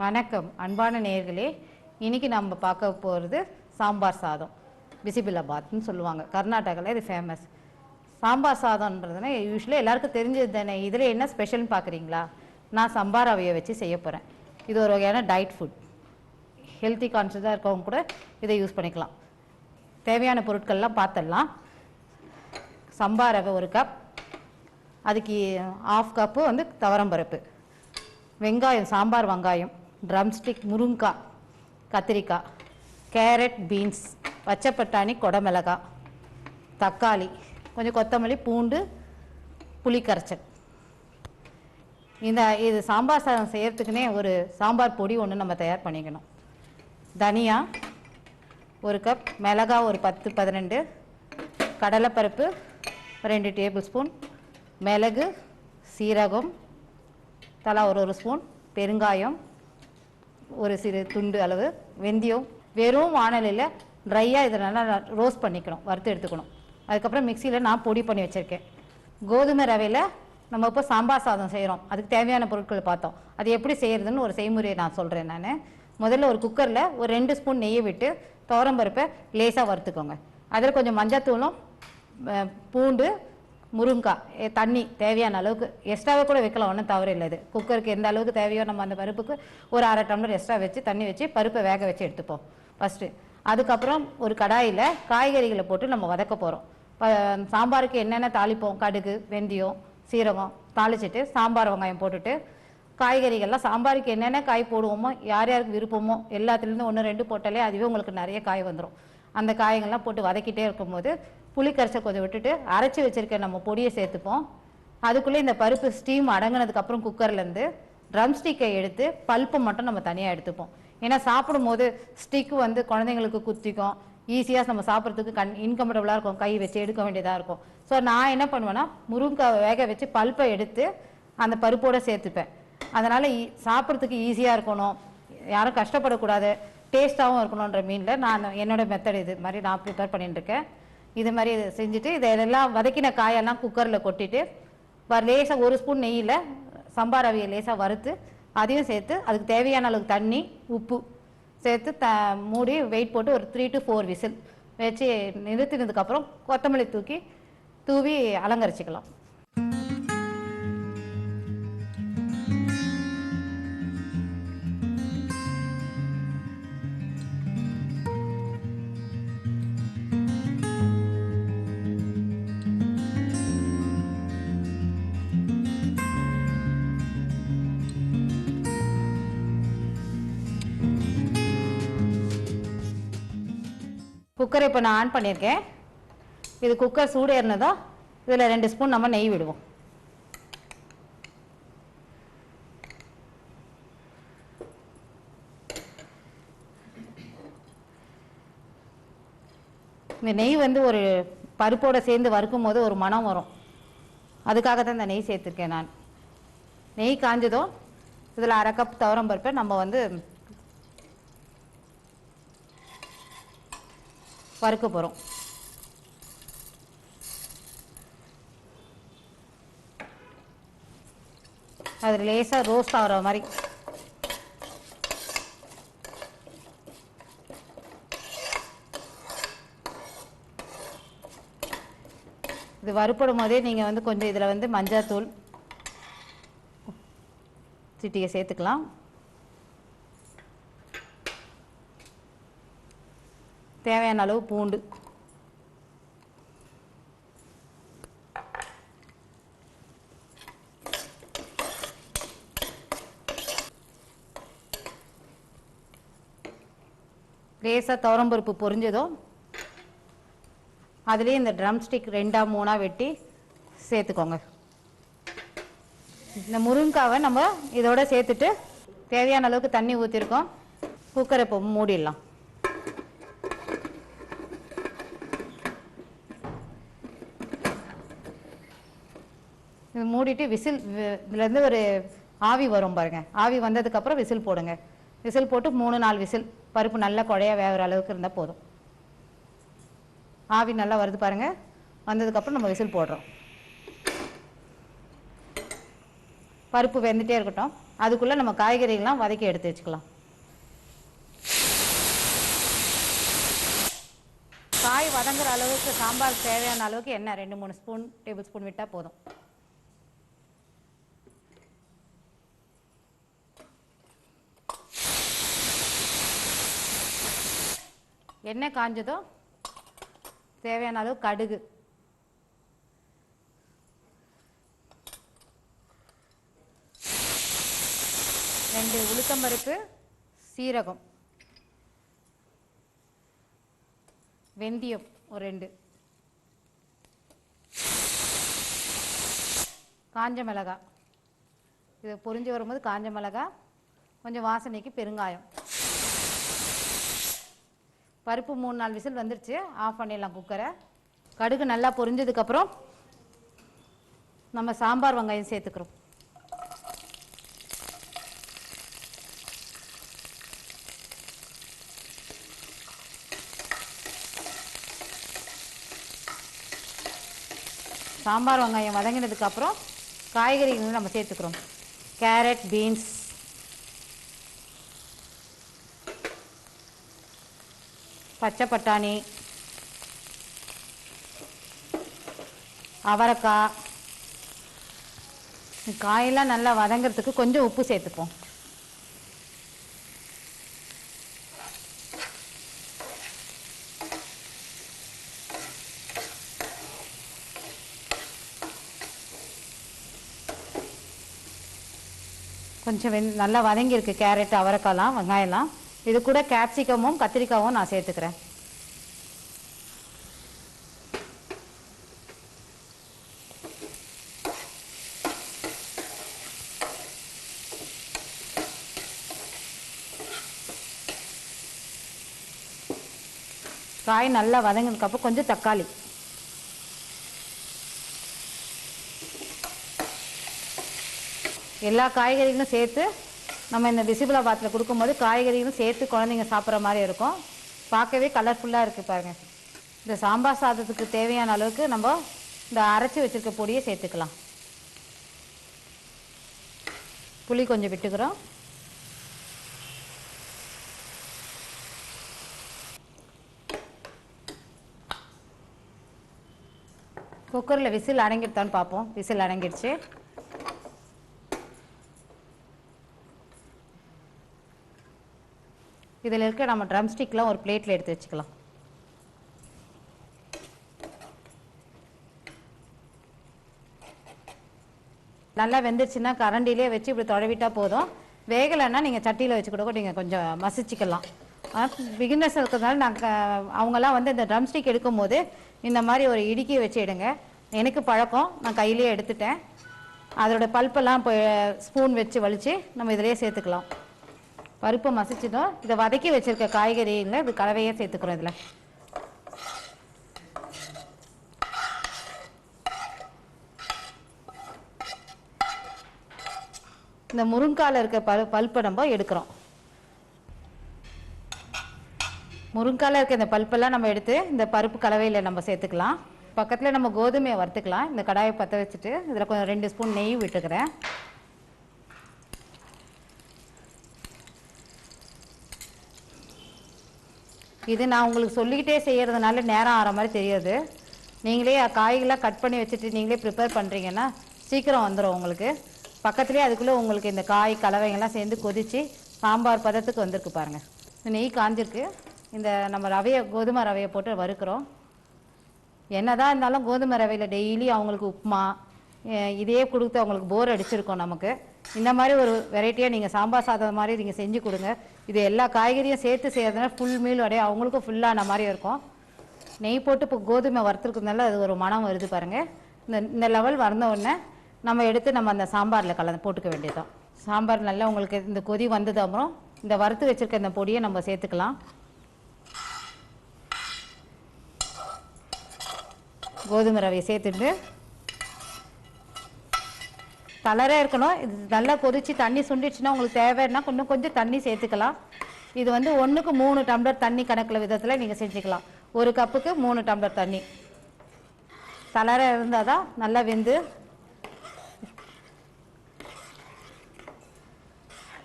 வணக்கம் அன்பான நேயர்களே. இன்னைக்கு நம்ம பார்க்க போகிறது சாம்பார் சாதம். பிசிபிலாபாத்னு சொல்லுவாங்க, கர்நாடகாவில் இது ஃபேமஸ். சாம்பார் சாதம்ன்றதுனா யூஸ்வலாக எல்லாருக்கும் தெரிஞ்சது தானே. இதில் என்ன ஸ்பெஷல்னு பார்க்குறீங்களா? நான் சம்பார் ரவையை வச்சு செய்ய போகிறேன். இது ஒரு வகையான டயட் ஃபுட். ஹெல்த்தி கான்ஷியஸாக இருக்கவங்க கூட இதை யூஸ் பண்ணிக்கலாம். தேவையான பொருட்கள்லாம் பார்த்துடலாம். சம்பார் ரவை 1 கப், அதுக்கு 1/2 கப்பு வந்து துவரம்பருப்பு, வெங்காயம் சாம்பார் வெங்காயம், ட்ரம்ஸ்டிக் முருங்காய், கத்திரிக்காய், கேரட், பீன்ஸ், பச்சை பட்டாணி, கொடமிளகாய், தக்காளி, கொஞ்சம் கொத்தமல்லி, பூண்டு, புளி கரைச்சல். இது சாம்பார் சாதம் செய்கிறதுக்குனே ஒரு சாம்பார் பொடி ஒன்று நம்ம தயார் பண்ணிக்கணும். தனியா 1 கப், மிளகாய் ஒரு 10-12, கடலைப்பருப்பு 2 டேபிள் ஸ்பூன், மிளகு, சீரகம் தலா ஒரு ஸ்பூன், பெருங்காயம் ஒரு சிறு துண்டு அளவு, வெந்தயம். வெறும் வானலியில் ட்ரையாக இதை நல்லா ரோஸ்ட் பண்ணிக்கணும், வறுத்து எடுத்துக்கணும். அதுக்கப்புறம் மிக்சியில் நான் பொடி பண்ணி வச்சுருக்கேன். கோதுமை ரவையில் நம்ம இப்போ சாம்பார் சாதம் செய்கிறோம். அதுக்கு தேவையான பொருட்கள் பார்த்தோம். அது எப்படி செய்கிறதுன்னு ஒரு செய்முறையை நான் சொல்கிறேன். நான் முதல்ல ஒரு குக்கரில் ஒரு 2 ஸ்பூன் நெய்யை விட்டு துவரம்பருப்பை லேசாக வறுத்துக்கோங்க. அதில் கொஞ்சம் மஞ்சத்தூளும், பூண்டு, முருங்காய், தண்ணி தேவையான அளவுக்கு எக்ஸ்ட்ராவே கூட வைக்கலாம், ஒன்றும் தவறு இல்லை. இது குக்கருக்கு எந்த அளவுக்கு தேவையோ நம்ம அந்த பருப்புக்கு ஒரு 1/2 டம்ளர் எக்ஸ்ட்ரா வச்சு தண்ணி வச்சு பருப்பை வேக வச்சு எடுத்துப்போம் ஃபஸ்ட்டு. அதுக்கப்புறம் ஒரு கடாயில் காய்கறிகளை போட்டு நம்ம வதக்க போகிறோம். சாம்பாருக்கு என்னென்ன தாளிப்போம், கடுகு, வெந்தயம், சீரகம் தாளிச்சிட்டு சாம்பார் வெங்காயம் போட்டுட்டு காய்கறிகள்லாம் சாம்பாருக்கு என்னென்ன காய் போடுவோமோ, யார் யாருக்கு விருப்பமோ எல்லாத்துலேருந்து 1-2 போட்டாலே அதுவே உங்களுக்கு நிறைய காய் வந்துடும். அந்த காய்கள்லாம் போட்டு வதக்கிட்டே இருக்கும்போது புளி கரைச்சல் கொஞ்சம் விட்டுட்டு அரைச்சி வச்சுருக்க நம்ம பொடியை சேர்த்துப்போம். அதுக்குள்ளே இந்த பருப்பு ஸ்டீம் அடங்கினதுக்கப்புறம் குக்கர்லேருந்து ட்ரம் ஸ்டிக்கை எடுத்து பல்ப்பை மட்டும் நம்ம தனியாக எடுத்துப்போம். ஏன்னா சாப்பிடும்போது ஸ்டிக்கு வந்து குழந்தைங்களுக்கு குத்திக்கும், ஈஸியாக நம்ம சாப்பிட்றதுக்கு இன்கம்ஃபர்டபுளாக இருக்கும், கை வச்சு எடுக்க வேண்டியதாக இருக்கும். ஸோ நான் என்ன பண்ணுவேன்னா முருங்காய் வேக வச்சு பல்ப்பை எடுத்து அந்த பருப்போடு சேர்த்துப்பேன். அதனால் சாப்பிட்றதுக்கு ஈஸியாக இருக்கணும், யாரும் கஷ்டப்படக்கூடாது, டேஸ்ட்டாகவும் இருக்கணுன்ற மீனில் நான் என்னோடய மெத்தட் இது மாதிரி நான் ப்ரிப்பேர் பண்ணிட்டுருக்கேன். இது மாதிரி செஞ்சுட்டு இதெல்லாம் வதக்கின காயெல்லாம் குக்கரில் கொட்டிட்டு லேசாக 1 ஸ்பூன் நெய்யில் சம்பார் ரவையை லேசாக வறுத்து அதையும் சேர்த்து அதுக்கு தேவையான அளவுக்கு தண்ணி, உப்பு சேர்த்து மூடி வெயிட் போட்டு ஒரு 3 to 4 விசில் வச்சு நிறுத்தினதுக்கப்புறம் கொத்தமல்லி தூவி அலங்கரிச்சிக்கலாம். குக்கரை இப்போ நான் ஆன் பண்ணியிருக்கேன். இது குக்கர் சூடு ஏறினதும் இதில் 2 ஸ்பூன் நம்ம நெய் விடுவோம். இந்த நெய் வந்து ஒரு பருப்போடு சேர்ந்து வறுக்கும் போது ஒரு மனம் வரும், அதுக்காக தான் இந்த நெய் சேர்த்துருக்கேன் நான். நெய் காஞ்சதும் இதில் 1/2 கப் துவரம்பருப்பை நம்ம வந்து வறுக்க போகிறோம். அது லேசாக ரோஸ்ட் ஆகிற மாதிரி இது வறுப்படும் போதே நீங்கள் வந்து கொஞ்சம் இதில் வந்து மஞ்சள் சிட்டியை சேர்த்துக்கலாம். தேவையான அளவு பூண்டு, லேசாக துவரம்பருப்பு பொரிஞ்சதும் அதுலேயே இந்த ட்ரம் ஸ்டிக் 2-3 வெட்டி சேர்த்துக்கோங்க. இந்த முருங்காவை நம்ம இதோட சேர்த்துட்டு தேவையான அளவுக்கு தண்ணி ஊற்றிருக்கோம். குக்கரை இப்போ மூடிடலாம். இது மூடிட்டு விசில், இதுலேருந்து ஒரு ஆவி வரும் பாருங்கள், ஆவி வந்ததுக்கப்புறம் விசில் போடுங்க. விசில் போட்டு 3-4 விசில் பருப்பு நல்லா குழையாக வேகிற அளவுக்கு இருந்தால் போதும். ஆவி நல்லா வருது பாருங்கள், வந்ததுக்கப்புறம் நம்ம விசில் போடுறோம். பருப்பு வெந்துட்டே இருக்கட்டும். அதுக்குள்ளே நம்ம காய்கறிகள்லாம் வதக்கி எடுத்து வச்சுக்கலாம். காய் வதங்குற அளவுக்கு சாம்பார் தேவையான அளவுக்கு எண்ணெய் 2-3 டேபிள் ஸ்பூன் விட்டால் போதும். எண்ணெய் காஞ்சதும் தேவையான அளவு கடுகு, ரெண்டு உளுத்தம்பருப்பு, சீரகம், வெந்தயம் ஒரு 2, காஞ்ச மிளகாய். இது பொரிஞ்சு வரும்போது காஞ்ச மிளகாய், கொஞ்சம் வாசனைக்கு பெருங்காயம். பருப்பு 3-4 விசில் வந்துருச்சு, ஆஃப் பண்ணிடலாம் குக்கரை. கடுகு நல்லா பொரிஞ்சதுக்கப்புறம் நம்ம சாம்பார் வெங்காயம் சேர்த்துக்கிறோம். சாம்பார் வெங்காயம் வதங்கினதுக்கப்புறம் காய்கறிகள் நம்ம சேர்த்துக்கிறோம். கேரட், பீன்ஸ், பச்சை பட்டாணி, அவரைக்காய். காயெல்லாம் நல்லா வதங்கிறதுக்கு கொஞ்சம் உப்பு சேர்த்துப்போம். கொஞ்சம் நல்லா வதங்கியிருக்கு கேரட், அவரைக்காய்லாம், வெங்காயம்லாம். இது கூட கேப்சிகமும் கத்திரிக்காயும் நான் சேர்த்துக்கிறேன். காய் நல்லா வதங்கினதுக்கப்புறம் கொஞ்சம் தக்காளி, எல்லா காய்கறிகளும் சேர்த்து நம்ம இந்த பிசிபிளாபாத்தில் கொடுக்கும்போது காய்கறிகளும் சேர்த்து குழந்தைங்க சாப்பிட்ற மாதிரி இருக்கும். பார்க்கவே கலர்ஃபுல்லாக இருக்குது பாருங்கள். இந்த சாம்பார் சாதத்துக்கு தேவையான அளவுக்கு நம்ம இந்த அரைச்சி வச்சுருக்க பொடியை சேர்த்துக்கலாம். புளி கொஞ்சம் விட்டுக்கிறோம். குக்கரில் விசில் அடங்கிடுதான்னு பார்ப்போம். விசில் அடங்கிடுச்சு. இதில் இருக்க நம்ம ட்ரம் ஸ்டிக்லாம் ஒரு பிளேட்டில் எடுத்து வச்சுக்கலாம். நல்லா வெந்துருச்சுன்னா கரண்டிலே வச்சு இப்படி தொலைவிட்டால் போதும். வேகலைன்னா நீங்கள் சட்டியில் வச்சு கூட நீங்கள் கொஞ்சம் மசிச்சிக்கலாம். பிகினர்ஸ் இருக்கிறதுனால நாங்கள் அவங்கெல்லாம் வந்து இந்த ட்ரம் ஸ்டிக் எடுக்கும் போது இந்த மாதிரி ஒரு இடுக்கி வச்சு எடுங்க. எனக்கு பழக்கம், நான் கையிலே எடுத்துட்டேன். அதோட பல்ப்பெல்லாம் இப்போ ஸ்பூன் வச்சு வலித்து நம்ம இதிலே சேர்த்துக்கலாம். பருப்பை மசிச்சிடும். இதை வதக்கி வச்சுருக்க காய்கறிங்க இது கலவையே சேர்த்துக்கிறோம். இதில் இந்த முருங்காயில் இருக்க பல்ப்பை நம்ம எடுக்கிறோம். முருங்காயில் இருக்க இந்த பல்ப்பெல்லாம் நம்ம எடுத்து இந்த பருப்பு கலவையில் நம்ம சேர்த்துக்கலாம். பக்கத்தில் நம்ம கோதுமையை வறுத்துக்கலாம். இந்த கடாயை பற்ற வச்சுட்டு இதில் கொஞ்சம் 2 ஸ்பூன் நெய் விட்டுக்கிறேன். இது நான் உங்களுக்கு சொல்லிக்கிட்டே செய்கிறதுனால நேரம் ஆகிற மாதிரி தெரியாது. நீங்களே காய்களாக கட் பண்ணி வச்சுட்டு நீங்களே ப்ரிப்பேர் பண்ணுறீங்கன்னா சீக்கிரம் வந்துடும் உங்களுக்கு. பக்கத்துலேயே அதுக்குள்ளே உங்களுக்கு இந்த காய் கலவைங்கள்லாம் சேர்ந்து கொதித்து சாம்பார் பதத்துக்கு வந்திருக்கு பாருங்கள். இந்த நெய் காஞ்சிருக்கு. இந்த நம்ம ரவையை, கோதுமை ரவையை போட்டு வறுக்கிறோம். என்னதான் இருந்தாலும் கோதுமை ரவையில் டெய்லி அவங்களுக்கு உப்புமா இதே கொடுத்து அவங்களுக்கு போர் அடிச்சிருக்கோம். நமக்கு இந்த மாதிரி ஒரு வெரைட்டியாக நீங்கள் சாம்பார் சாதம் மாதிரி நீங்கள் செஞ்சு கொடுங்க. இது எல்லா காய்கறியும் சேர்த்து செய்யறதுனால ஃபுல் மீல் அப்படியே அவங்களுக்கும் ஃபுல்லான மாதிரி இருக்கும். நெய் போட்டு இப்போ கோதுமை வறுத்துருக்கிறதுனால அது ஒரு மனம் வருது பாருங்கள். இந்த லெவல் வந்த உடனே நம்ம எடுத்து நம்ம அந்த சாம்பாரில் கலந்து போட்டுக்க வேண்டியதுதான். சாம்பார் நல்லா உங்களுக்கு இந்த கொதி வந்தது அப்புறம் இந்த வறுத்து வச்சுருக்க இந்த பொடியை நம்ம சேர்த்துக்கலாம். கோதுமை ரவையை சேர்த்துட்டு கலராக இருக்கணும். இது நல்லா கொதித்து தண்ணி சுண்டிடுச்சுன்னா உங்களுக்கு தேவைன்னா இன்னும் கொஞ்சம் தண்ணி சேர்த்துக்கலாம். இது வந்து 1க்கு 3 டம்ளர் தண்ணி கணக்கில் விதத்தில் நீங்கள் செஞ்சுக்கலாம். 1 கப்புக்கு 3 டம்ளர் தண்ணி. கலராக இருந்தால் தான் நல்லா வெந்து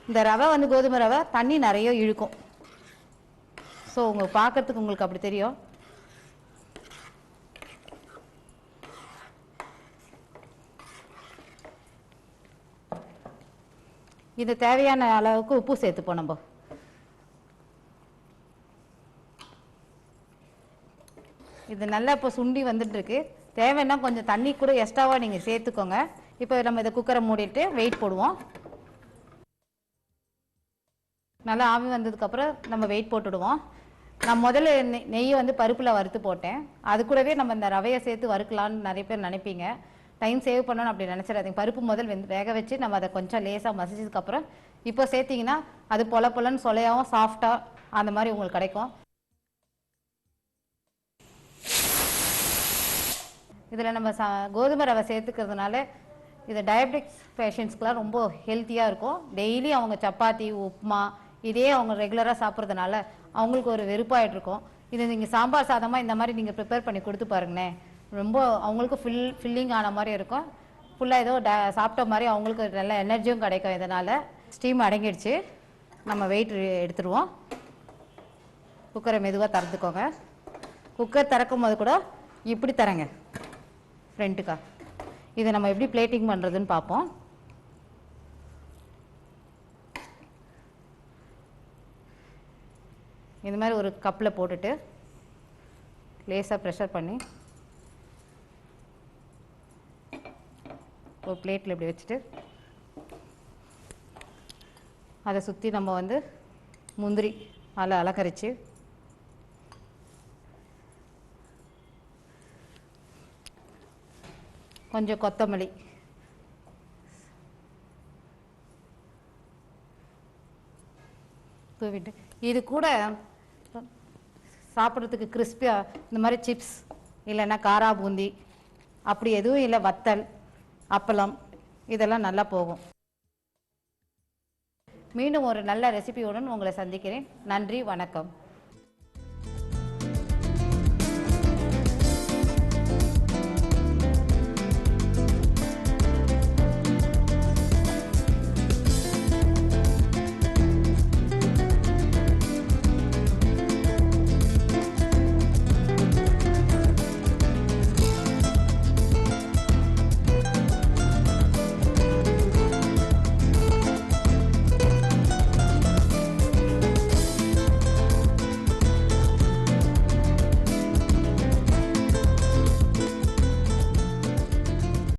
இந்த ரவை வந்து கோதுமை ரவை தண்ணி நிறைய இழுக்கும். ஸோ பார்க்கறதுக்கு உங்களுக்கு அப்படி தெரியும். இது தேவையான அளவுக்கு உப்பு சேர்த்துப்போம் நம்ம. இது நல்லா இப்போ சுண்டி வந்துட்டு இருக்கு. தேவைன்னா கொஞ்சம் தண்ணி கூட எக்ஸ்ட்ராவாக நீங்கள் சேர்த்துக்கோங்க. இப்போ நம்ம இதை குக்கரை மூடிட்டு வெயிட் போடுவோம். நல்லா ஆவி வந்ததுக்கப்புறம் நம்ம வெயிட் போட்டுடுவோம். நான் முதல்ல நெய்யை வந்து பருப்பில் வறுத்து போட்டேன். அது கூடவே நம்ம இந்த ரவையை சேர்த்து வறுக்கலான்னு நிறைய பேர் நினைப்பீங்க. டைம் சேவ் பண்ணணும்னு அப்படி நினச்சிடாதீங்க. பருப்பு முதல் வேக வச்சு நம்ம அதை கொஞ்சம் லேசாக மசிச்சதுக்கப்புறம் இப்போ சேர்த்திங்கன்னா அது பொலன்னு சொலையாகவும் சாஃப்டாக அந்த மாதிரி உங்களுக்கு கிடைக்கும். இதில் நம்ம கோதுமை ரவை சேர்த்துக்கிறதுனால இது டயபெட்டிக்ஸ் பேஷண்ட்ஸ்க்கெலாம் ரொம்ப ஹெல்த்தியாக இருக்கும். டெய்லி அவங்க சப்பாத்தி உப்புமா இதே அவங்க ரெகுலராக சாப்பிட்றதுனால அவங்களுக்கு ஒரு வெறுப்பாயிட்ருக்கும். இது நீங்கள் சாம்பார் சாதமாக இந்த மாதிரி நீங்கள் ப்ரிப்பேர் பண்ணி கொடுத்து பாருங்கண்ணே, ரொம்ப அவங்களுக்கு ஃபில்லிங் ஆன மாதிரி இருக்கும். ஃபுல்லாக ஏதோ சாப்பிட்ட மாதிரி அவங்களுக்கு நல்ல எனர்ஜியும் கிடைக்கும். இதனால் ஸ்டீம் அடங்கிடுச்சு. நம்ம வெயிட் எடுத்துருவோம். குக்கரை மெதுவாக திறந்துக்கோங்க. குக்கர் திறக்கும் போது கூட இப்படி தரங்க ஃப்ரெண்ட்டுக்கா. இதை நம்ம எப்படி பிளேட்டிங் பண்ணுறதுன்னு பார்ப்போம். இந்த மாதிரி ஒரு கப்பில் போட்டுட்டு லேசாக ப்ரெஷர் பண்ணி ஒரு பிளேட்டில் இப்படி வச்சுட்டு அதை சுற்றி நம்ம வந்து முந்திரி அதில் அலக்கரிச்சு கொஞ்சம் கொத்தமல்லி தூவிட்டு இது கூட சாப்பிட்றதுக்கு கிறிஸ்பியாக இந்த மாதிரி சிப்ஸ் இல்லைன்னா காரா பூந்தி அப்படி எதுவும் இல்லை, வத்தல் அப்பளம் இதெல்லாம் நல்லா போகும். மீண்டும் ஒரு நல்ல ரெசிபியுடன் உங்களை சந்திக்கிறேன். நன்றி, வணக்கம்.